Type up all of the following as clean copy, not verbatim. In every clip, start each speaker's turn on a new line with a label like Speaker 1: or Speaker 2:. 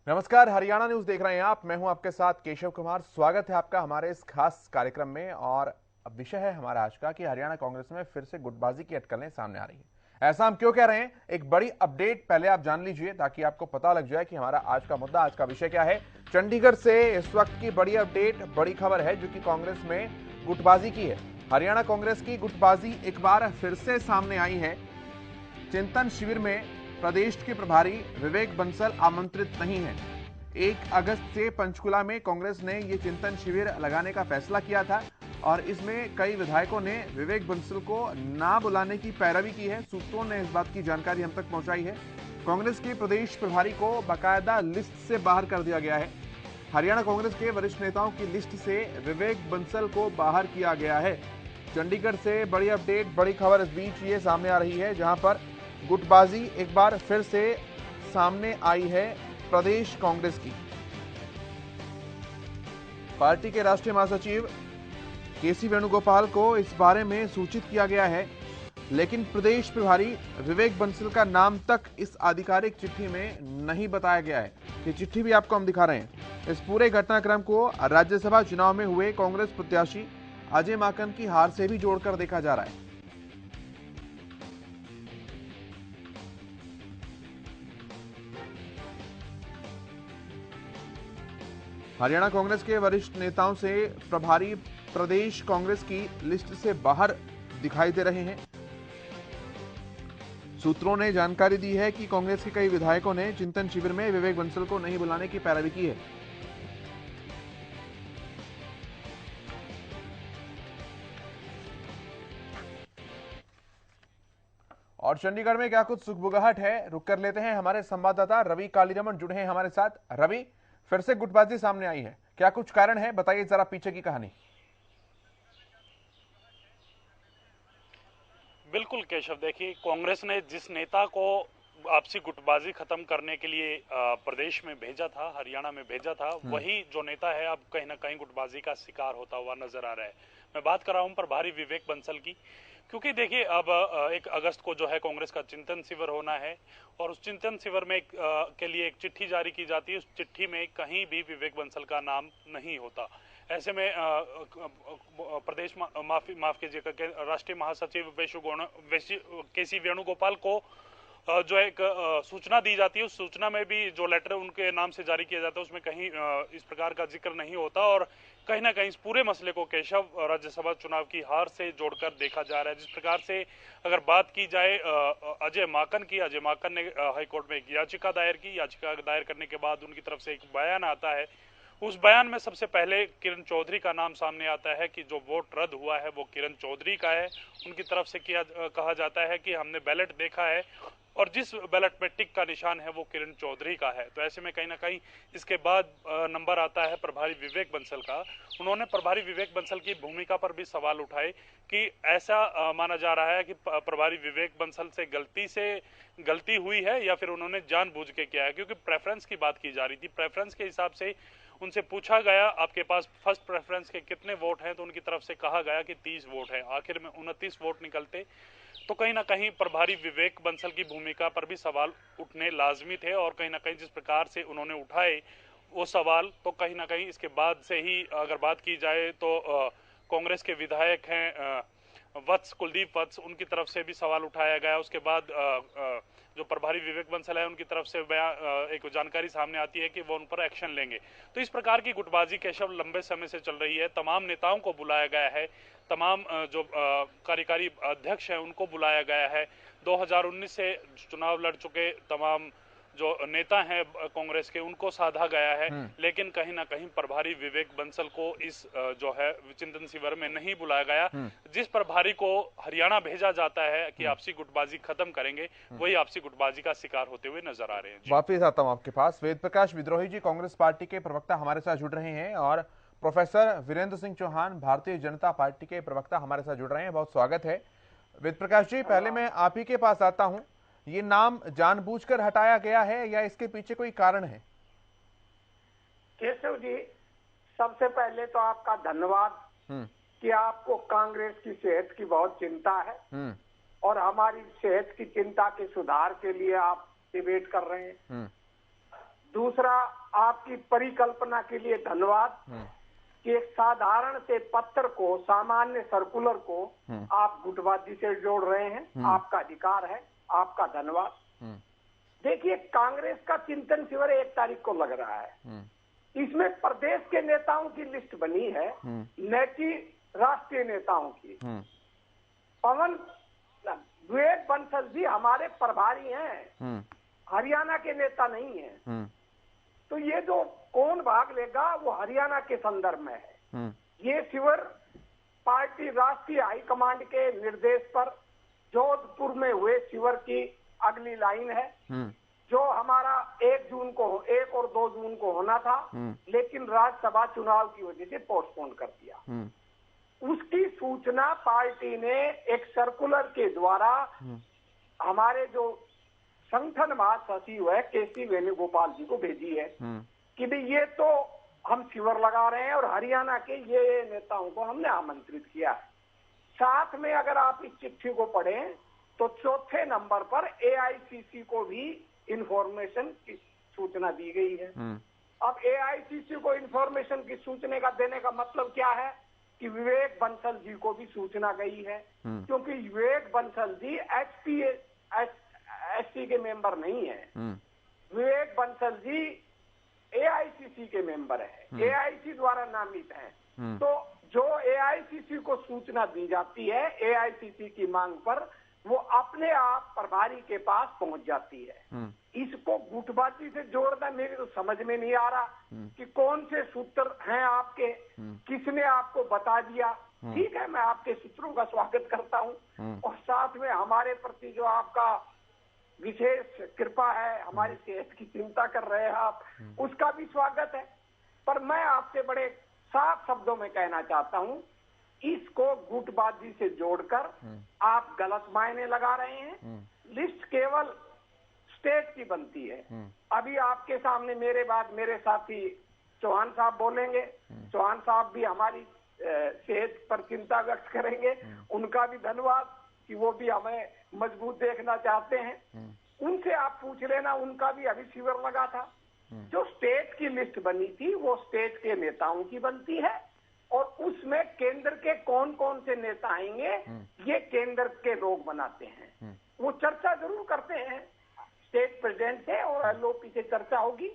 Speaker 1: नमस्कार, हरियाणा न्यूज देख रहे हैं आप। मैं हूं आपके साथ केशव कुमार। स्वागत है आपका हमारे इस खास कार्यक्रम में। और अब विषय है हमारा आज का कि हरियाणा कांग्रेस में फिर से गुटबाजी की अटकलें सामने आ रही है। ऐसा हम क्यों कह रहे हैं, एक बड़ी अपडेट पहले आप जान लीजिए ताकि आपको पता लग जाए कि हमारा आज का मुद्दा, आज का विषय क्या है। चंडीगढ़ से इस वक्त की बड़ी अपडेट, बड़ी खबर है जो कि कांग्रेस में गुटबाजी की है। हरियाणा कांग्रेस की गुटबाजी एक बार फिर से सामने आई है। चिंतन शिविर में प्रदेश के प्रभारी विवेक बंसल आमंत्रित नहीं है। 1 अगस्त से पंचकुला में कांग्रेस ने यह चिंतन शिविर लगाने का फैसला किया था और इसमें कई विधायकों ने विवेक बंसल को ना बुलाने की पैरवी की है। सूत्रों ने इस बात की जानकारी हम तक पहुंचाई है। कांग्रेस के प्रदेश प्रभारी को बाकायदा लिस्ट से बाहर कर दिया गया है। हरियाणा कांग्रेस के वरिष्ठ नेताओं की लिस्ट से विवेक बंसल को बाहर किया गया है। चंडीगढ़ से बड़ी अपडेट, बड़ी खबर इस बीच ये सामने आ रही है, जहां पर गुटबाजी एक बार फिर से सामने आई है प्रदेश कांग्रेस की। पार्टी के राष्ट्रीय महासचिव केसी वेणुगोपाल को इस बारे में सूचित किया गया है, लेकिन प्रदेश प्रभारी विवेक बंसल का नाम तक इस आधिकारिक चिट्ठी में नहीं बताया गया है। ये चिट्ठी भी आपको हम दिखा रहे हैं। इस पूरे घटनाक्रम को राज्यसभा चुनाव में हुए कांग्रेस प्रत्याशी अजय माकन की हार से भी जोड़कर देखा जा रहा है। हरियाणा कांग्रेस के वरिष्ठ नेताओं से प्रभारी प्रदेश कांग्रेस की लिस्ट से बाहर दिखाई दे रहे हैं। सूत्रों ने जानकारी दी है कि कांग्रेस के कई विधायकों ने चिंतन शिविर में विवेक बंसल को नहीं बुलाने की पैरवी की है। और चंडीगढ़ में क्या कुछ सुखबुगाहट है, रुक कर लेते हैं। हमारे संवाददाता रवि कालीरमन जुड़े हैं हमारे साथ। रवि, फिर से गुटबाजी सामने आई है, क्या कुछ कारण है, बताइए जरा पीछे की कहानी।
Speaker 2: बिल्कुल केशव, देखिए कांग्रेस ने जिस नेता को आपसी गुटबाजी खत्म करने के लिए प्रदेश में भेजा था, हरियाणा में भेजा था, वही जो नेता है अब कहीं ना कहीं गुटबाजी का शिकार होता हुआ नजर आ रहा है। मैं बात कर रहा हूं प्रभारी विवेक बंसल की। क्योंकि देखिए अब 1 अगस्त को जो है कांग्रेस का चिंतन शिविर होना है और उस चिंतन शिविर में के लिए एक चिट्ठी जारी की जाती है। उस चिट्ठी में कहीं भी विवेक बंसल का नाम नहीं होता। ऐसे में प्रदेश माफ कीजिएगा, राष्ट्रीय महासचिव केसी वेणुगोपाल को जो एक सूचना दी जाती है, उस सूचना में भी जो लेटर उनके नाम से जारी किया जाता है उसमें कहीं इस प्रकार का जिक्र नहीं होता। और कहीं ना कहीं इस पूरे मसले को केशव राज्यसभा चुनाव की हार से जोड़कर देखा जा रहा है। जिस प्रकार से अगर बात की जाए अजय माकन ने हाईकोर्ट में एक याचिका दायर की। याचिका दायर करने के बाद उनकी तरफ से एक बयान आता है। उस बयान में सबसे पहले किरण चौधरी का नाम सामने आता है कि जो वोट रद्द हुआ है वो किरण चौधरी का है। उनकी तरफ से कहा जाता है कि हमने बैलेट देखा है और जिस बैलेट में टिक का निशान है वो किरण चौधरी का है। तो ऐसे में कहीं ना कहीं इसके बाद नंबर आता है प्रभारी विवेक बंसल का। उन्होंने प्रभारी विवेक बंसल की भूमिका पर भी सवाल उठाए कि ऐसा माना जा रहा है कि प्रभारी विवेक बंसल से गलती हुई है या फिर उन्होंने जानबूझ के किया है। क्योंकि प्रेफरेंस की बात की जा रही थी। प्रेफरेंस के हिसाब से उनसे पूछा गया आपके पास फर्स्ट प्रेफरेंस के कितने वोट हैं, तो उनकी तरफ से कहा गया कि 30 वोट हैं। आखिर में 29 वोट निकलते तो कहीं ना कहीं प्रभारी विवेक बंसल की भूमिका पर भी सवाल उठने लाजमी थे। और कहीं ना कहीं जिस प्रकार से उन्होंने उठाए वो सवाल, तो कहीं ना कहीं इसके बाद से ही अगर बात की जाए तो कांग्रेस के विधायक हैं कुलदीप वत्स, उनकी तरफ से भी सवाल उठाया गया। उसके बाद जो प्रभारी विवेक बंसल है उनकी तरफ से एक जानकारी सामने आती है कि वो उन पर एक्शन लेंगे। तो इस प्रकार की गुटबाजी केशव लंबे समय से चल रही है। तमाम नेताओं को बुलाया गया है, तमाम जो कार्यकारी अध्यक्ष हैं उनको बुलाया गया है। 2019 से चुनाव लड़ चुके तमाम जो नेता हैं कांग्रेस के उनको साधा गया है। लेकिन कहीं ना कहीं प्रभारी विवेक बंसल को इस जो है चिंतन शिविर में नहीं बुलाया गया। जिस प्रभारी को हरियाणा भेजा जाता है कि आपसी गुटबाजी खत्म करेंगे, वही आपसी गुटबाजी का शिकार होते हुए नजर आ रहे हैं।
Speaker 1: वापिस आता हूं आपके पास। वेद प्रकाश विद्रोही जी कांग्रेस पार्टी के प्रवक्ता हमारे साथ जुड़ रहे हैं और प्रोफेसर वीरेंद्र सिंह चौहान भारतीय जनता पार्टी के प्रवक्ता हमारे साथ जुड़ रहे हैं। बहुत स्वागत है वेद प्रकाश जी। पहले मैं आप ही के पास आता हूं, ये नाम जानबूझकर हटाया गया है या इसके पीछे कोई कारण है?
Speaker 3: केशव जी, सबसे पहले तो आपका धन्यवाद कि आपको कांग्रेस की सेहत की बहुत चिंता है और हमारी सेहत की चिंता के सुधार के लिए आप डिबेट कर रहे हैं। दूसरा, आपकी परिकल्पना के लिए धन्यवाद कि एक साधारण से पत्र को, सामान्य सर्कुलर को आप गुटबाजी से जोड़ रहे हैं। आपका अधिकार है, आपका धन्यवाद। देखिए, कांग्रेस का चिंतन शिविर 1 तारीख को लग रहा है। इसमें प्रदेश के नेताओं की लिस्ट बनी है, न कि राष्ट्रीय नेताओं की। विवेक बंसल जी हमारे प्रभारी हैं, हरियाणा के नेता नहीं है। तो ये जो कौन भाग लेगा वो हरियाणा के संदर्भ में है। ये शिविर पार्टी राष्ट्रीय हाईकमांड के निर्देश पर जोधपुर में हुए शिविर की अगली लाइन है, जो हमारा 1 और 2 जून को होना था, लेकिन राज्यसभा चुनाव की वजह से पोस्टपोन कर दिया। उसकी सूचना पार्टी ने एक सर्कुलर के द्वारा हमारे जो संगठन महासचिव है केसी वेणुगोपाल जी को भेजी है कि भाई ये तो हम शिविर लगा रहे हैं और हरियाणा के ये नेताओं को हमने आमंत्रित किया है। साथ में अगर आप इस चिट्ठी को पढ़ें तो 4थे नंबर पर एआईसीसी को भी इंफॉर्मेशन की सूचना दी गई है। अब एआईसीसी को इंफॉर्मेशन की सूचना का देने का मतलब क्या है कि विवेक बंसल जी को भी सूचना गई है, क्योंकि विवेक बंसल जी एसपी के मेंबर नहीं है। विवेक बंसल जी एआईसीसी के मेंबर है, एआईसी द्वारा नामित हैं। तो जो एआईसीसी को सूचना दी जाती है एआईसीसी की मांग पर, वो अपने आप प्रभारी के पास पहुंच जाती है। इसको गुटबाजी से जोड़ना मेरे तो समझ में नहीं आ रहा कि कौन से सूत्र हैं आपके, किसने आपको बता दिया। ठीक है, मैं आपके सूत्रों का स्वागत करता हूं और साथ में हमारे प्रति जो आपका विशेष कृपा है, हमारी सेहत की चिंता कर रहे हैं आप, उसका भी स्वागत है। पर मैं आपसे बड़े साफ शब्दों में कहना चाहता हूं, इसको गुटबाजी से जोड़कर आप गलत मायने लगा रहे हैं। लिस्ट केवल स्टेट की बनती है। अभी आपके सामने मेरे बाद मेरे साथी चौहान साहब बोलेंगे। चौहान साहब भी हमारी सेहत पर चिंता व्यक्त करेंगे। उनका भी धन्यवाद कि वो भी हमें मजबूत देखना चाहते हैं। उनसे आप पूछ लेना, उनका भी अभी शिविर लगा था। जो स्टेट की लिस्ट बनी थी वो स्टेट के नेताओं की बनती है और उसमें केंद्र के कौन कौन से नेता आएंगे ये केंद्र के लोग बनाते हैं। वो चर्चा जरूर करते हैं स्टेट प्रेसिडेंट से और एलओपी से चर्चा होगी।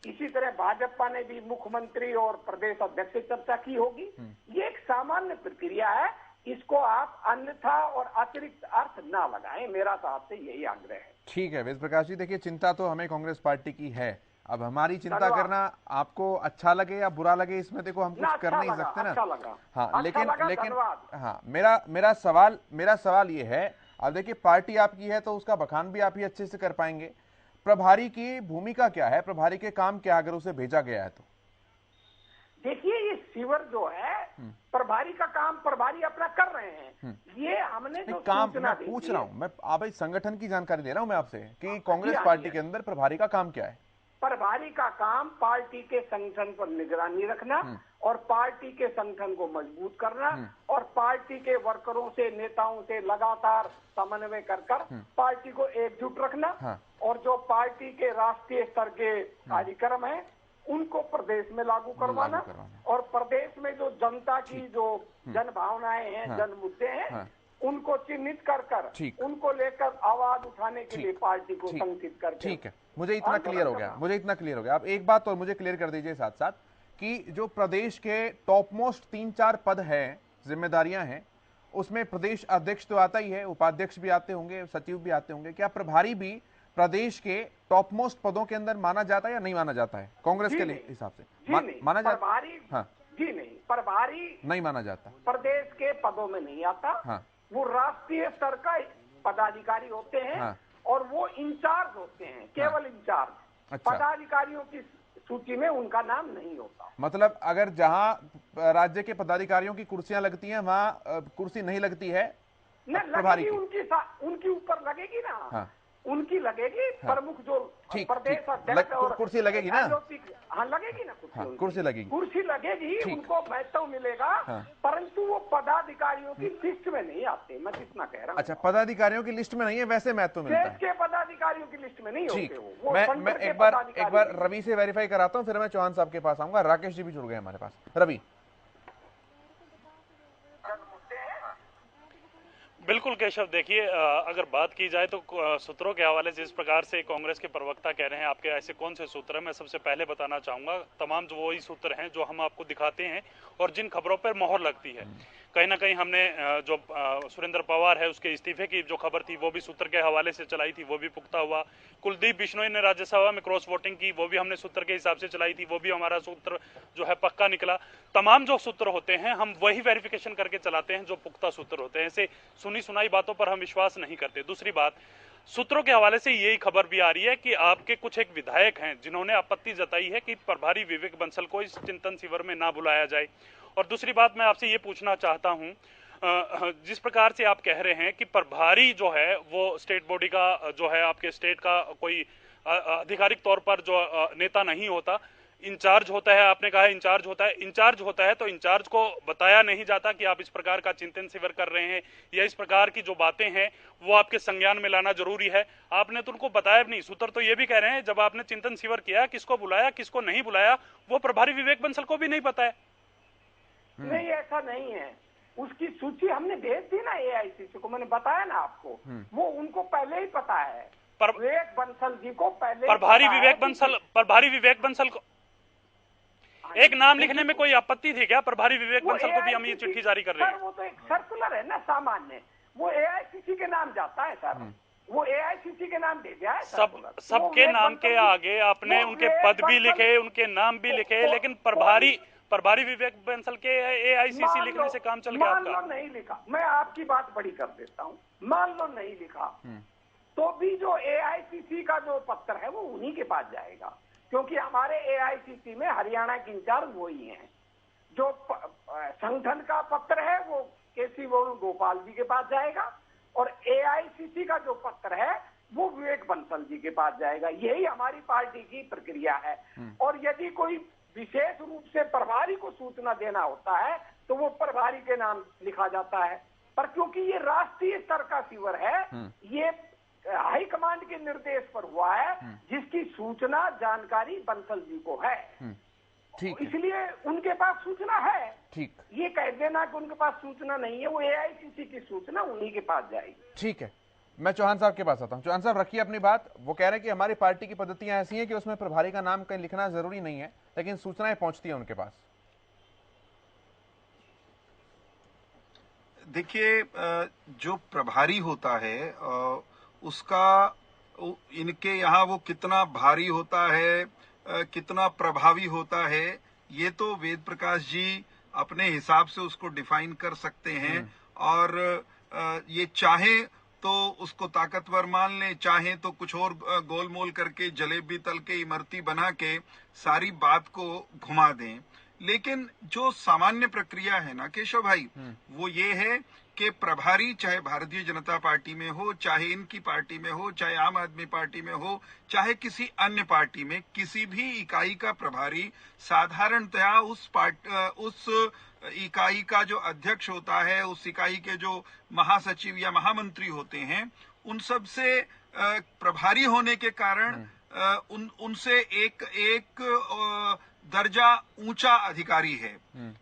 Speaker 3: इसी तरह भाजपा ने भी मुख्यमंत्री और प्रदेश अध्यक्ष से चर्चा की होगी। ये एक सामान्य प्रक्रिया है, इसको आप अन्यथा और अतिरिक्त अर्थ ना लगाएं, मेरा तो आपसे यही आग्रह है।
Speaker 1: ठीक है वेद प्रकाश जी, देखिए चिंता तो हमें कांग्रेस पार्टी की है। अब हमारी चिंता करना आपको अच्छा लगे या बुरा लगे, इसमें देखो हम कुछ कर नहीं सकते ना।
Speaker 3: अच्छा लगा।
Speaker 1: हाँ,
Speaker 3: अच्छा
Speaker 1: लेकिन
Speaker 3: लगा,
Speaker 1: हाँ, मेरा सवाल ये है, अब देखिए पार्टी आपकी है तो उसका बखान भी आप ही अच्छे से कर पाएंगे। प्रभारी की भूमिका क्या है, प्रभारी के काम क्या अगर उसे भेजा गया है तो?
Speaker 3: देखिए, ये शिविर जो है प्रभारी का काम प्रभारी अपना कर रहे हैं। ये हमने जो
Speaker 1: काम मैं पूछ रहा हूँ, मैं आप संगठन की जानकारी दे रहा हूँ मैं आपसे कि कांग्रेस पार्टी के अंदर प्रभारी का काम क्या है।
Speaker 3: प्रभारी का काम पार्टी के संगठन पर निगरानी रखना और पार्टी के संगठन को मजबूत करना और पार्टी के वर्करों से, नेताओं से लगातार समन्वय कर पार्टी को एकजुट रखना और जो पार्टी के राष्ट्रीय स्तर के कार्यक्रम है उनको प्रदेश में लागू करवाना और प्रदेश में जो जनता की जो जन भावनाएं हैं, जन मुद्दे हैं, उनको चिन्हित कर उनको लेकर आवाज उठाने के लिए पार्टी को संगठित करके।
Speaker 1: ठीक है, मुझे इतना क्लियर हो गया। अब एक बात और मुझे क्लियर कर दीजिए साथ साथ कि जो प्रदेश के टॉप मोस्ट 3-4 पद हैं, जिम्मेदारियां हैं, उसमें प्रदेश अध्यक्ष तो आता ही है, उपाध्यक्ष भी आते होंगे, सचिव भी आते होंगे। क्या प्रभारी भी प्रदेश के टॉप मोस्ट पदों के अंदर माना जाता है या नहीं माना जाता है कांग्रेस के हिसाब से? माना जाता है?
Speaker 3: जी नहीं, प्रभारी
Speaker 1: नहीं माना जाता, प्रदेश
Speaker 3: के पदों में नहीं आता। वो राष्ट्रीय स्तर का पदाधिकारी होते हैं और वो इंचार्ज होते हैं, केवल इंचार्ज। अच्छा। पदाधिकारियों की सूची में उनका नाम नहीं होता।
Speaker 1: मतलब अगर जहां राज्य के पदाधिकारियों की कुर्सियां लगती हैं वहां कुर्सी नहीं लगती है प्रभारी की,
Speaker 3: उनकी ऊपर लगेगी ना। उनकी लगेगी। प्रमुख जो प्रदेश अध्यक्ष और
Speaker 1: कुर्सी लगेगी ना।
Speaker 3: हाँ लगेगी ना कुर्सी।
Speaker 1: हाँ, कुर्सी लगेगी,
Speaker 3: कुर्सी लगेगी, उनको महत्व मिलेगा। हाँ। परंतु वो पदाधिकारियों की लिस्ट में नहीं आते, मैं इतना कह रहा हूँ।
Speaker 1: अच्छा, पदाधिकारियों की लिस्ट में नहीं है, वैसे महत्व मिलता है।
Speaker 3: देश के पदाधिकारियों की लिस्ट में नहीं होते वो।
Speaker 1: मैं एक बार रवि से वेरीफाई कराता हूँ, फिर मैं चौहान साहब के पास आऊंगा। राकेश जी भी जुड़ गए हमारे पास। रवि।
Speaker 2: बिल्कुल केशव, देखिए अगर बात की जाए तो सूत्रों के हवाले से जिस प्रकार से कांग्रेस के प्रवक्ता कह रहे हैं, आपके ऐसे कौन से सूत्र हैं, मैं सबसे पहले बताना चाहूंगा तमाम जो वही सूत्र हैं जो हम आपको दिखाते हैं और जिन खबरों पर मोहर लगती है। कहीं ना कहीं हमने जो सुरेंद्र पवार है उसके इस्तीफे की जो खबर थी वो भी सूत्र के हवाले से चलाई थी, वो भी पुख्ता हुआ। कुलदीप बिश्नोई ने राज्यसभा में क्रॉस वोटिंग की, वो भी हमने सूत्र के हिसाब से चलाई थी, वो भी हमारा सूत्र जो है पक्का निकला। तमाम जो सूत्र होते हैं हम वही वेरिफिकेशन करके चलाते हैं जो पुख्ता सूत्र होते हैं। ऐसे सुनी सुनाई बातों पर हम विश्वास नहीं करते। दूसरी बात, सूत्रों के हवाले से यही खबर भी आ रही है कि आपके कुछ एक विधायक हैं जिन्होंने आपत्ति जताई है कि प्रभारी विवेक बंसल को इस चिंतन शिविर में ना बुलाया जाए। और दूसरी बात मैं आपसे ये पूछना चाहता हूं, जिस प्रकार से आप कह रहे हैं कि प्रभारी जो है वो स्टेट बॉडी का जो है आपके स्टेट का कोई आधिकारिक तौर पर जो नेता नहीं होता, इंचार्ज होता है। आपने कहा इंचार्ज होता है, इंचार्ज होता है तो इंचार्ज को बताया नहीं जाता कि आप इस प्रकार का चिंतन शिविर कर रहे हैं या इस प्रकार की जो बातें हैं वो आपके संज्ञान में लाना जरूरी है। आपने तो उनको बताया नहीं। सूत्र तो ये भी कह रहे हैं जब आपने चिंतन शिविर किया, किसको बुलाया किसको नहीं बुलाया वो प्रभारी विवेक बंसल को भी नहीं पता है।
Speaker 3: नहीं, ऐसा नहीं है। उसकी सूची हमने भेज दी ना एआईसीसी को, मैंने बताया ना आपको, वो उनको पहले ही पता है। विवेक बंसल जी को पहले
Speaker 2: प्रभारी विवेक बंसल को एक नाम लिखने में कोई आपत्ति थी क्या? प्रभारी विवेक बंसल को भी हम ये चिट्ठी जारी कर रहे हैं।
Speaker 3: वो तो एक सर्कुलर है ना सामान्य, वो एआईसीसी के नाम जाता है सर, वो एआईसीसी के नाम दे दिया है।
Speaker 2: सबके नाम के आगे आपने उनके पद भी लिखे, उनके नाम भी लिखे, लेकिन प्रभारी विवेक बंसल के एआईसीसी लिखने से काम चल गया आपका।
Speaker 3: मान लो नहीं लिखा, मैं आपकी बात बड़ी कर देता हूँ, मान लो नहीं लिखा तो भी जो एआईसीसी का जो पत्र है वो उन्हीं के पास जाएगा, क्योंकि हमारे एआईसीसी में हरियाणा के इंचार्ज वही हैं। जो संगठन का पत्र है वो केसी वेणुगोपाल जी के पास जाएगा और एआईसीसी का जो पत्र है वो विवेक बंसल जी के पास जाएगा। यही हमारी पार्टी की प्रक्रिया है। और यदि कोई विशेष रूप से प्रभारी को सूचना देना होता है तो वो प्रभारी के नाम लिखा जाता है। पर क्योंकि ये राष्ट्रीय स्तर का शिविर है, ये हाईकमांड के निर्देश पर हुआ है, जिसकी सूचना जानकारी बंसल जी को है, ठीक, इसलिए उनके पास सूचना है।
Speaker 1: ठीक,
Speaker 3: ये कह देना कि उनके पास सूचना नहीं है, वो एआईसीसी की सूचना उन्हीं के पास जाएगी।
Speaker 1: ठीक है, मैं चौहान साहब के पास आता हूँ। चौहान साहब रखिए अपनी बात। वो कह रहे हैं कि हमारी पार्टी की पद्धतियां ऐसी हैं कि उसमें प्रभारी का नाम कहीं लिखना जरूरी नहीं है, लेकिन सूचनाएं पहुंचती हैं उनके पास।
Speaker 4: देखिए, जो प्रभारी होता है उसका इनके यहाँ वो कितना भारी होता है, कितना प्रभावी होता है, ये तो वेद प्रकाश जी अपने हिसाब से उसको डिफाइन कर सकते हैं। और ये चाहे तो उसको ताकतवर मान लें, चाहे तो कुछ और गोलमोल करके जलेबी तल के इमरती बना के सारी बात को घुमा दें। लेकिन जो सामान्य प्रक्रिया है ना केशव भाई, वो ये है कि प्रभारी चाहे भारतीय जनता पार्टी में हो, चाहे इनकी पार्टी में हो, चाहे आम आदमी पार्टी में हो, चाहे किसी अन्य पार्टी में, किसी भी इकाई का प्रभारी साधारणतया उस इकाई का जो अध्यक्ष होता है, उस इकाई के जो महासचिव या महामंत्री होते हैं, उन सब से प्रभारी होने के कारण उनसे एक दर्जा ऊंचा अधिकारी है।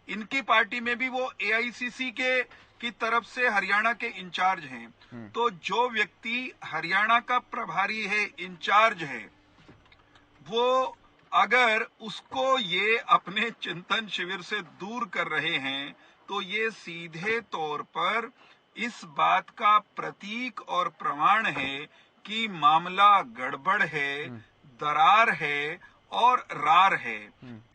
Speaker 4: इनकी पार्टी में भी वो एआईसीसी की तरफ से हरियाणा के इंचार्ज हैं। तो जो व्यक्ति हरियाणा का प्रभारी है, इंचार्ज है, वो अगर उसको ये अपने चिंतन शिविर से दूर कर रहे हैं तो ये सीधे तौर पर इस बात का प्रतीक और प्रमाण है कि मामला गड़बड़ है, दरार है और रार है।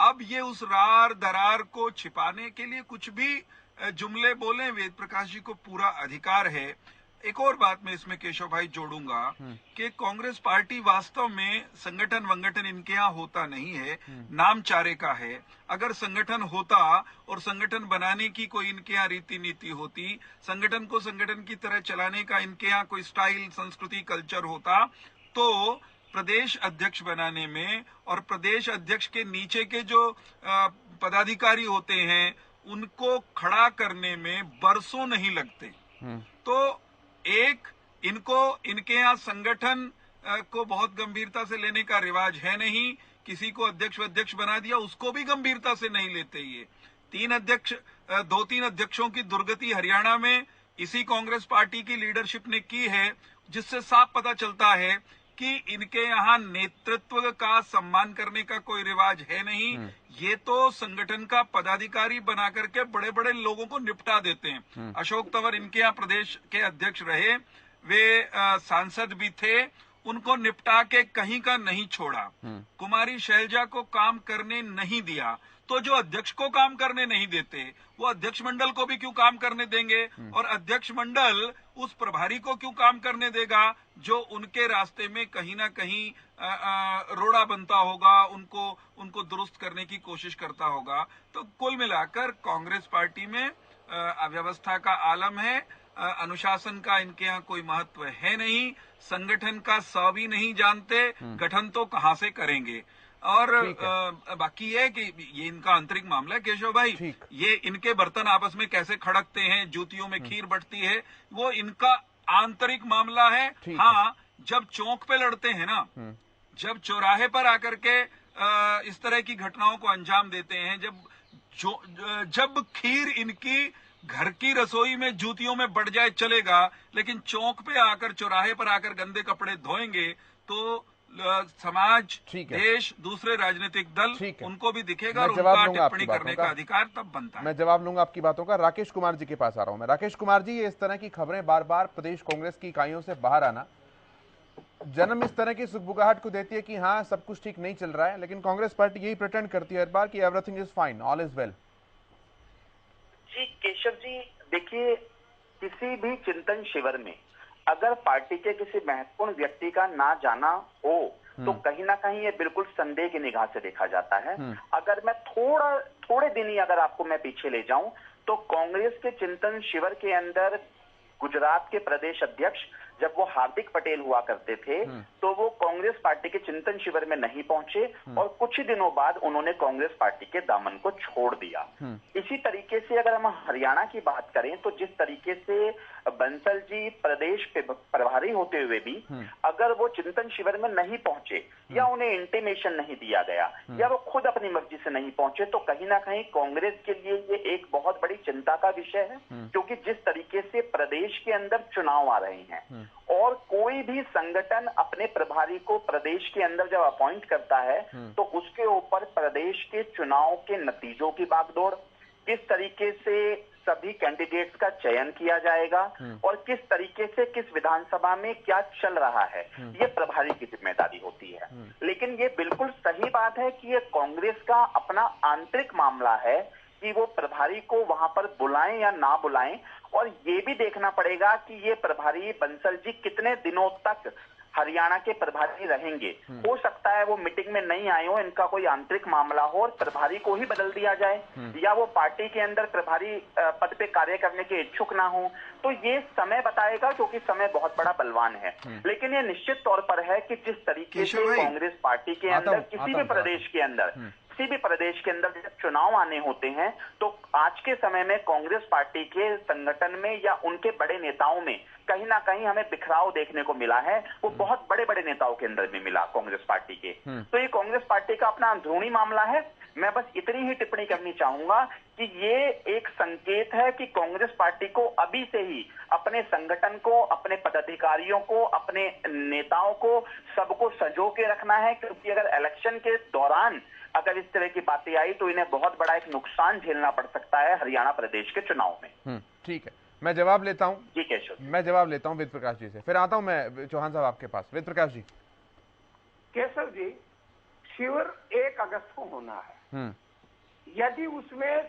Speaker 4: अब ये उस रार दरार को छिपाने के लिए कुछ भी जुमले बोले, वेद प्रकाश जी को पूरा अधिकार है। एक और बात मैं इसमें केशव भाई जोड़ूंगा कि कांग्रेस पार्टी वास्तव में संगठन वंगठन इनके यहाँ होता नहीं है, नाम चारे का है। अगर संगठन होता और संगठन बनाने की कोई इनके यहाँ रीति नीति होती, संगठन को संगठन की तरह चलाने का इनके यहाँ कोई स्टाइल, संस्कृति, कल्चर होता, तो प्रदेश अध्यक्ष बनाने में और प्रदेश अध्यक्ष के नीचे के जो पदाधिकारी होते हैं उनको खड़ा करने में बरसों नहीं लगते। तो एक इनके यहाँ संगठन को बहुत गंभीरता से लेने का रिवाज है नहीं। किसी को अध्यक्ष बना दिया उसको भी गंभीरता से नहीं लेते। ये दो तीन अध्यक्षों की दुर्गति हरियाणा में इसी कांग्रेस पार्टी की लीडरशिप ने की है, जिससे साफ पता चलता है कि इनके यहाँ नेतृत्व का सम्मान करने का कोई रिवाज है नहीं। ये तो संगठन का पदाधिकारी बना करके बड़े बड़े लोगों को निपटा देते हैं। अशोक तंवर इनके यहाँ प्रदेश के अध्यक्ष रहे, वे सांसद भी थे, उनको निपटा के कहीं का नहीं छोड़ा। कुमारी शैलजा को काम करने नहीं दिया, तो जो अध्यक्ष को काम करने नहीं देते वो अध्यक्ष मंडल को भी क्यों काम करने देंगे? और अध्यक्ष मंडल उस प्रभारी को क्यों काम करने देगा जो उनके रास्ते में कहीं ना कहीं रोड़ा बनता होगा, उनको दुरुस्त करने की कोशिश करता होगा। तो कुल मिलाकर कांग्रेस पार्टी में अव्यवस्था का आलम है, अनुशासन का इनके यहाँ कोई महत्व है नहीं, संगठन का स भी नहीं जानते, गठन तो कहाँ से करेंगे। और बाकी ये है कि ये इनका आंतरिक मामला है केशव भाई। ये इनके बर्तन आपस में कैसे खड़कते हैं, जूतियों में खीर बढ़ती है, वो इनका आंतरिक मामला है। हाँ, जब चौक पे लड़ते हैं ना, जब चौराहे पर आकर के इस तरह की घटनाओं को अंजाम देते हैं, जब खीर इनकी घर की रसोई में जूतियों में बढ़ जाए चलेगा, लेकिन चौक पे आकर, चौराहे पर आकर गंदे कपड़े धोएंगे तो समाज, देश, दूसरे राजनीतिक दल, उनको भी दिखेगा और उनका टिप्पणी करने का अधिकार तब बनता है।
Speaker 1: मैं जवाब लूंगा आपकी बातों का। राकेश कुमार जी के पास आ रहा हूं मैं। राकेश कुमार जी, ये इस तरह की खबरें बार बार प्रदेश कांग्रेस की इकाइयों से बाहर आना जन्म इस तरह की सुखबुगाहट को देती है कि हाँ सब कुछ ठीक नहीं चल रहा है, लेकिन कांग्रेस पार्टी यही प्रिटेंड करती है हर बार कि everything is fine, all is well.
Speaker 5: जी केशव जी, देखिए, किसी भी चिंतन शिविर में अगर पार्टी के किसी महत्वपूर्ण व्यक्ति का ना जाना हो तो कहीं ना कहीं ये बिल्कुल संदेह की निगाह से देखा जाता है। अगर मैं थोड़े दिन ही अगर आपको मैं पीछे ले जाऊं तो कांग्रेस के चिंतन शिविर के अंदर गुजरात के प्रदेश अध्यक्ष जब वो हार्दिक पटेल हुआ करते थे तो वो कांग्रेस पार्टी के चिंतन शिविर में नहीं पहुंचे और कुछ ही दिनों बाद उन्होंने कांग्रेस पार्टी के दामन को छोड़ दिया। इसी तरीके से अगर हम हरियाणा की बात करें तो जिस तरीके से बंसल जी प्रदेश प्रभारी होते हुए भी अगर वो चिंतन शिविर में नहीं पहुंचे या उन्हें इंटीमेशन नहीं दिया गया या वो खुद अपनी मर्जी से नहीं पहुंचे तो कहीं ना कहीं कांग्रेस के लिए ये एक बहुत बड़ी चिंता का विषय है, क्योंकि जिस तरीके से प्रदेश के अंदर चुनाव आ रहे हैं और कोई भी संगठन अपने प्रभारी को प्रदेश के अंदर जब अपॉइंट करता है तो उसके ऊपर प्रदेश के चुनाव के नतीजों की बागडोर, किस तरीके से सभी कैंडिडेट्स का चयन किया जाएगा और किस तरीके से किस विधानसभा में क्या चल रहा है, ये प्रभारी की जिम्मेदारी होती है। लेकिन ये बिल्कुल सही बात है कि ये कांग्रेस का अपना आंतरिक मामला है कि वो प्रभारी को वहां पर बुलाएं या ना बुलाएं, और ये भी देखना पड़ेगा कि ये प्रभारी बंसल जी कितने दिनों तक हरियाणा के प्रभारी रहेंगे। हो सकता है वो मीटिंग में नहीं आए हो, इनका कोई आंतरिक मामला हो और प्रभारी को ही बदल दिया जाए, या वो पार्टी के अंदर प्रभारी पद पे कार्य करने के इच्छुक ना हो। तो ये समय बताएगा, क्योंकि समय बहुत बड़ा बलवान है। लेकिन ये निश्चित तौर पर है कि जिस तरीके से कांग्रेस पार्टी के अंदर किसी भी प्रदेश के अंदर जब चुनाव आने होते हैं तो आज के समय में कांग्रेस पार्टी के संगठन में या उनके बड़े नेताओं में कहीं ना कहीं हमें बिखराव देखने को मिला है। वो बहुत बड़े बड़े नेताओं के अंदर भी मिला कांग्रेस पार्टी के। तो ये कांग्रेस पार्टी का अपना अंदरूनी मामला है। मैं बस इतनी ही टिप्पणी करनी चाहूंगा कि ये एक संकेत है कि कांग्रेस पार्टी को अभी से ही अपने संगठन को, अपने पदाधिकारियों को, अपने नेताओं को, सबको संजो के रखना है, क्योंकि अगर इलेक्शन के दौरान अगर इस तरह की बातें आई तो इन्हें बहुत बड़ा एक नुकसान झेलना पड़ सकता है हरियाणा प्रदेश के चुनाव में।
Speaker 1: ठीक है, मैं जवाब लेता हूं।
Speaker 5: जी केशव, मैं
Speaker 1: जवाब लेता हूं वेद प्रकाश जी से, फिर आता हूं मैं चौहान साहब आपके पास। वेद प्रकाश जी।
Speaker 3: केशव जी, शिविर 1 अगस्त को होना है। यदि उसमें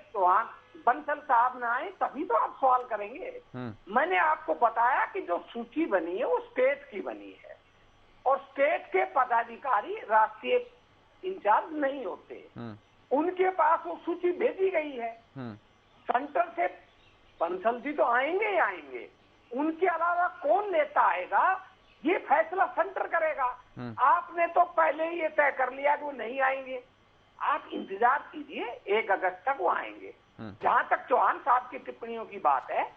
Speaker 3: बंसल साहब ना आए तभी तो आप सवाल करेंगे। मैंने आपको बताया कि जो सूची बनी है वो स्टेट की बनी है और स्टेट के पदाधिकारी राष्ट्रीय इंचार्ज नहीं होते, उनके पास वो सूची भेजी गई है। सेंटर से बंसल जी तो आएंगे ही आएंगे, उनके अलावा कौन नेता आएगा ये फैसला सेंटर करेगा। आपने तो पहले ही ये तय कर लिया कि वो नहीं आएंगे। आप इंतजार कीजिए, 1 अगस्त तक वो आएंगे। जहां तक चौहान साहब की टिप्पणियों की बात है,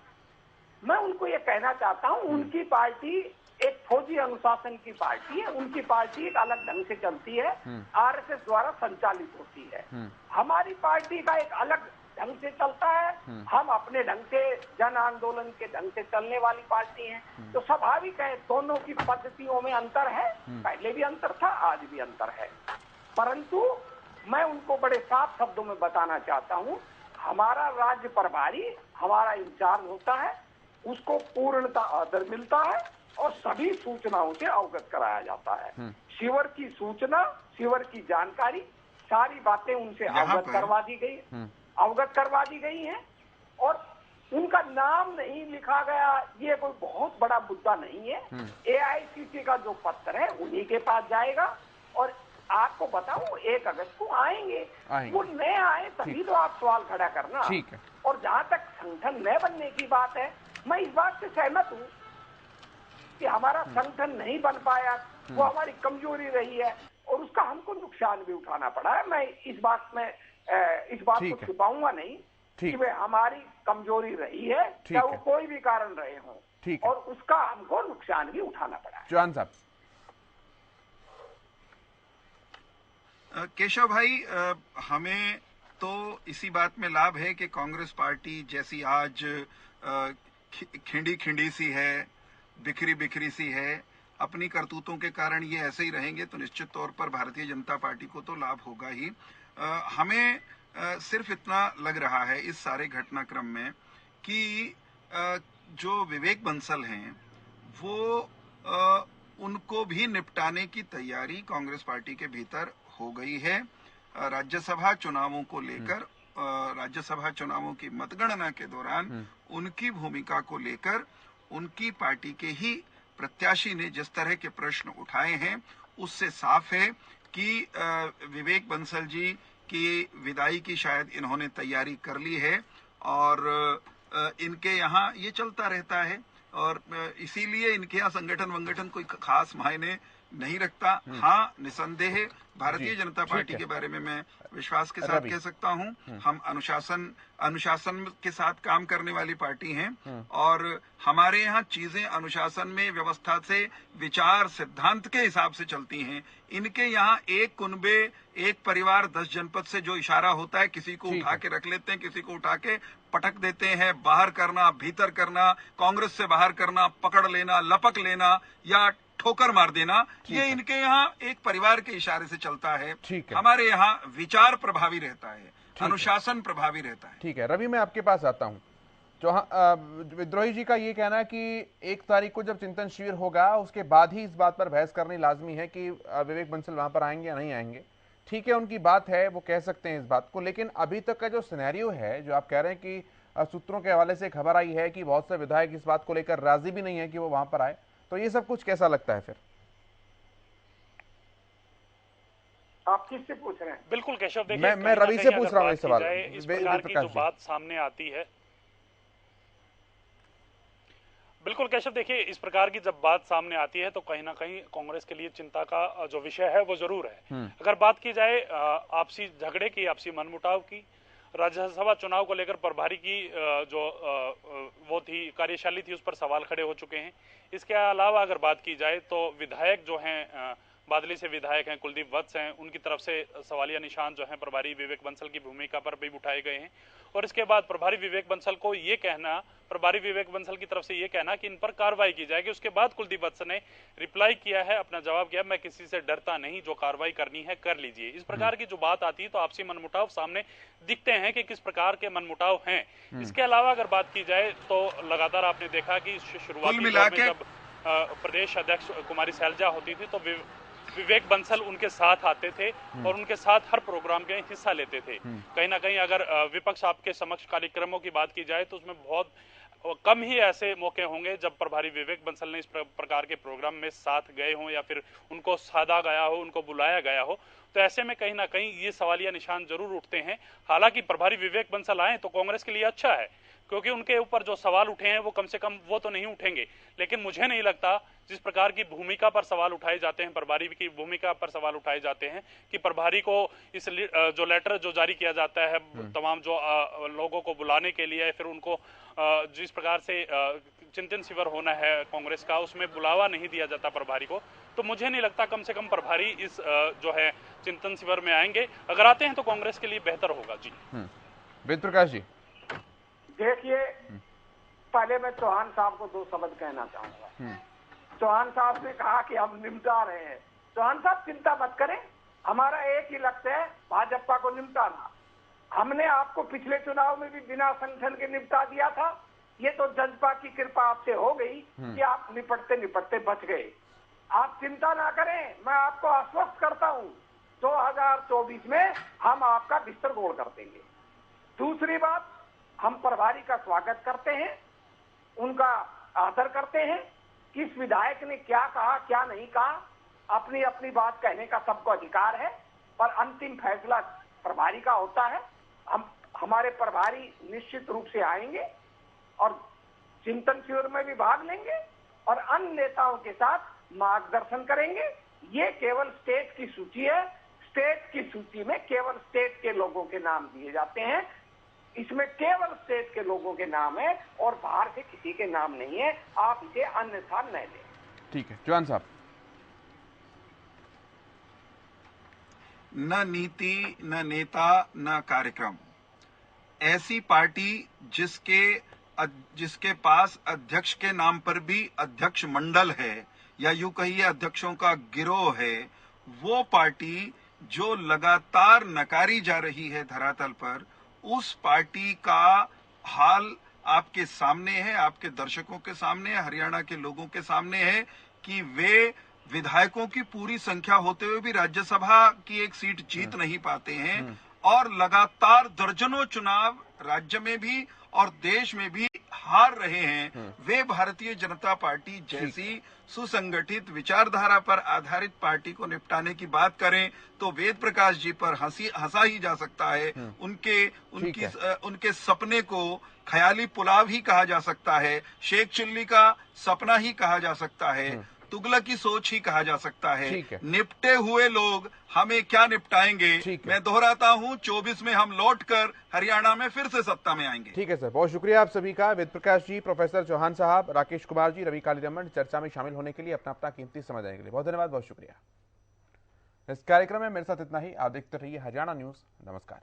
Speaker 3: मैं उनको ये कहना चाहता हूं, उनकी पार्टी एक फौजी अनुशासन की पार्टी है, उनकी पार्टी एक अलग ढंग से चलती है, आरएसएस द्वारा संचालित होती है। हमारी पार्टी का एक अलग ढंग से चलता है, हम अपने ढंग से जन आंदोलन के ढंग से चलने वाली पार्टी हैं। तो स्वाभाविक है, दोनों की पद्धतियों में अंतर है, पहले भी अंतर था, आज भी अंतर है। परंतु मैं उनको बड़े साफ शब्दों में बताना चाहता हूं, हमारा राज्य प्रभारी, हमारा इंचार्ज होता है, उसको पूर्णता आदर मिलता है और सभी सूचनाओं से अवगत कराया जाता है। शिविर की सूचना, शिविर की जानकारी, सारी बातें उनसे अवगत करवा दी गई हैं और उनका नाम नहीं लिखा गया, ये कोई बहुत बड़ा मुद्दा नहीं है। एआईसीसी का जो पत्र है उन्हीं के पास जाएगा और आपको बताऊं 1 अगस्त को आएंगे। वो नए आए तभी तो आप सवाल खड़ा करना।
Speaker 1: ठीक है।
Speaker 3: और जहां तक संगठन नए बनने की बात है, मैं इस बात से सहमत हूं कि हमारा संगठन नहीं बन पाया, वो हमारी कमजोरी रही है और उसका हमको नुकसान भी उठाना पड़ा है। मैं इस बात को छुपाऊंगा नहीं कि वे हमारी कमजोरी रही है, चाहे वो कोई भी कारण रहे हों, और उसका हमको नुकसान भी उठाना पड़ा है।
Speaker 1: चौहान साहब।
Speaker 4: केशव भाई, हमें तो इसी बात में लाभ है कि कांग्रेस पार्टी जैसी आज खिंडी खिंडी सी है, बिखरी बिखरी सी है, अपनी करतूतों के कारण ये ऐसे ही रहेंगे तो निश्चित तौर पर भारतीय जनता पार्टी को तो लाभ होगा ही। हमें सिर्फ इतना लग रहा है इस सारे घटनाक्रम में कि जो विवेक बंसल हैं वो उनको भी निपटाने की तैयारी कांग्रेस पार्टी के भीतर हो गई है। राज्यसभा चुनावों को लेकर, राज्यसभा चुनावों की मतगणना के दौरान उनकी भूमिका को लेकर उनकी पार्टी के ही प्रत्याशी ने जिस तरह के प्रश्न उठाए हैं, उससे साफ है कि विवेक बंसल जी की विदाई की शायद इन्होंने तैयारी कर ली है और इनके यहाँ ये चलता रहता है और इसीलिए इनके यहाँ संगठन कोई खास मायने नहीं रखता। हाँ, निसंदेह भारतीय जनता पार्टी के बारे में मैं विश्वास के साथ कह सकता हूँ, हम अनुशासन के साथ काम करने वाली पार्टी हैं और हमारे यहाँ चीजें अनुशासन में, व्यवस्था से, विचार सिद्धांत के हिसाब से चलती हैं। इनके यहाँ एक कुनबे, एक परिवार, 10 जनपद से जो इशारा होता है, किसी को उठा के रख लेते हैं, किसी को उठा के पटक देते हैं, बाहर करना, भीतर करना, कांग्रेस से बाहर करना, पकड़ लेना, लपक लेना या ठोकर मार देना, ये इनके यहाँ एक परिवार के इशारे से चलता है। हमारे यहाँ विचार प्रभावी रहता है, अनुशासन प्रभावी रहता है।
Speaker 1: ठीक है रवि, मैं आपके पास आता हूँ। विद्रोही जी का ये कहना है कि 1 तारीख को जब चिंतन शिविर होगा उसके बाद ही इस बात पर बहस करनी लाजमी है कि विवेक बंसल वहां पर आएंगे या नहीं आएंगे। ठीक है, उनकी बात है, वो कह सकते हैं इस बात को, लेकिन अभी तक का जो सिनेरियो है, जो आप कह रहे हैं कि सूत्रों के हवाले से खबर आई है कि बहुत से विधायक इस बात को लेकर राजी भी नहीं है कि वो वहां पर आए, तो ये सब कुछ कैसा लगता है फिर?
Speaker 3: आप किससे पूछ रहे हैं?
Speaker 2: बिल्कुल केशव, देखिए
Speaker 1: मैं रवि से पूछ रहा हूँ इस सवाल।
Speaker 2: इस प्रकार की जो बात सामने आती है, बिल्कुल केशव, देखिए इस प्रकार की जब बात सामने आती है तो कहीं ना कहीं कांग्रेस के लिए चिंता का जो विषय है वो जरूर है। अगर बात की जाए आपसी झगड़े की, आपसी मनमुटाव की, राज्यसभा चुनाव को लेकर प्रभारी की जो वो थी कार्यशैली थी, उस पर सवाल खड़े हो चुके हैं। इसके अलावा अगर बात की जाए तो विधायक जो हैं, बादली से विधायक हैं, कुलदीप वत्स हैं, उनकी तरफ से सवालिया निशान जो हैं प्रभारी विवेक बंसल की भूमिका पर भी उठाए गए हैं। और इसके बाद प्रभारी विवेक बंसल को ये कहना, प्रभारी विवेक बंसल की तरफ से ये कहना कि इन पर कार्रवाई की जाएगी। उसके बाद कुलदीप वत्स ने रिप्लाई किया है, अपना जवाब किया, मैं किसी से डरता नहीं, जो कार्रवाई करनी है कर लीजिए। इस प्रकार की जो बात आती है तो आपसी मनमुटाव सामने दिखते हैं कि किस प्रकार के मनमुटाव हैं। इसके अलावा अगर बात की जाए तो लगातार आपने देखा कि शुरुआती दौर में जब प्रदेश अध्यक्ष कुमारी सैलजा होती थी तो विवेक बंसल उनके साथ आते थे और उनके साथ हर प्रोग्राम के हिस्सा लेते थे। कहीं ना कहीं अगर विपक्ष आपके समक्ष कार्यक्रमों की बात की जाए तो उसमें बहुत कम ही ऐसे मौके होंगे जब प्रभारी विवेक बंसल ने इस प्रकार के प्रोग्राम में साथ गए हों या फिर उनको साधा गया हो, उनको बुलाया गया हो। तो ऐसे में कहीं ना कहीं ये सवालिया निशान जरूर उठते हैं। हालांकि प्रभारी विवेक बंसल आए तो कांग्रेस के लिए अच्छा है, क्योंकि उनके ऊपर जो सवाल उठे हैं वो कम से कम वो तो नहीं उठेंगे। लेकिन मुझे नहीं लगता जिस प्रकार की भूमिका पर सवाल उठाए जाते हैं, प्रभारी की भूमिका पर सवाल उठाए जाते हैं कि प्रभारी को इस जो लेटर जो जारी किया जाता है तमाम जो लोगों को बुलाने के लिए, फिर उनको जिस प्रकार से चिंतन शिविर होना है कांग्रेस का, उसमें बुलावा नहीं दिया जाता प्रभारी को, तो मुझे नहीं लगता कम से कम प्रभारी इस जो है चिंतन शिविर में आएंगे। अगर आते हैं तो कांग्रेस के लिए बेहतर होगा। जी
Speaker 1: वेद प्रकाश जी,
Speaker 3: देखिए, पहले मैं चौहान साहब को 2 शब्द कहना चाहूंगा। चौहान साहब ने कहा कि हम निपटा रहे हैं। चौहान साहब चिंता मत करें, हमारा एक ही लक्ष्य है, भाजपा को निपटाना। हमने आपको पिछले चुनाव में भी बिना संगठन के निपटा दिया था। ये तो जनता की कृपा आपसे हो गई कि आप निपटते निपटते बच गए। आप चिंता ना करें, मैं आपको आश्वस्त करता हूं 2024 में हम आपका बिस्तर गोल कर देंगे। दूसरी बात, हम प्रभारी का स्वागत करते हैं, उनका आदर करते हैं। किस विधायक ने क्या कहा क्या नहीं कहा, अपनी अपनी बात कहने का सबको अधिकार है, पर अंतिम फैसला प्रभारी का होता है। हमारे प्रभारी निश्चित रूप से आएंगे और चिंतन शिविर में भी भाग लेंगे और अन्य नेताओं के साथ मार्गदर्शन करेंगे। ये केवल स्टेट की सूची है। स्टेट की सूची में केवल स्टेट के लोगों के नाम दिए जाते हैं। इसमें केवल स्टेट के लोगों के नाम है और बाहर से किसी के नाम नहीं है। आप इसे अन्यथा न लें।
Speaker 1: ठीक है चौहान साहब।
Speaker 4: न नीति, न नेता, न कार्यक्रम। ऐसी पार्टी जिसके पास अध्यक्ष के नाम पर भी अध्यक्ष मंडल है या यूं कहिए अध्यक्षों का गिरोह है, वो पार्टी जो लगातार नकारी जा रही है धरातल पर, उस पार्टी का हाल आपके सामने है, आपके दर्शकों के सामने है, हरियाणा के लोगों के सामने है कि वे विधायकों की पूरी संख्या होते हुए भी राज्यसभा की एक सीट जीत नहीं पाते हैं और लगातार दर्जनों चुनाव राज्य में भी और देश में भी हार रहे हैं। वे भारतीय जनता पार्टी जैसी सुसंगठित विचारधारा पर आधारित पार्टी को निपटाने की बात करें तो वेद प्रकाश जी पर हंसा ही जा सकता है। उनके सपने को ख्याली पुलाव ही कहा जा सकता है, शेख चिल्ली का सपना ही कहा जा सकता है, तुगलक की सोच ही कहा जा सकता है। निपटे हुए लोग हमें क्या निपटाएंगे। मैं दोहराता हूं, 24 में हम लौटकर हरियाणा में फिर से सत्ता में आएंगे।
Speaker 1: ठीक है सर, बहुत शुक्रिया आप सभी का। वेद प्रकाश जी, प्रोफेसर चौहान साहब, राकेश कुमार जी, रवि कालीरमण, चर्चा में शामिल होने के लिए, अपना अपना कीमती समय देने के लिए बहुत धन्यवाद, बहुत शुक्रिया। इस कार्यक्रम में मेरे साथ इतना ही। आप देखते रहिए हरियाणा न्यूज। नमस्कार।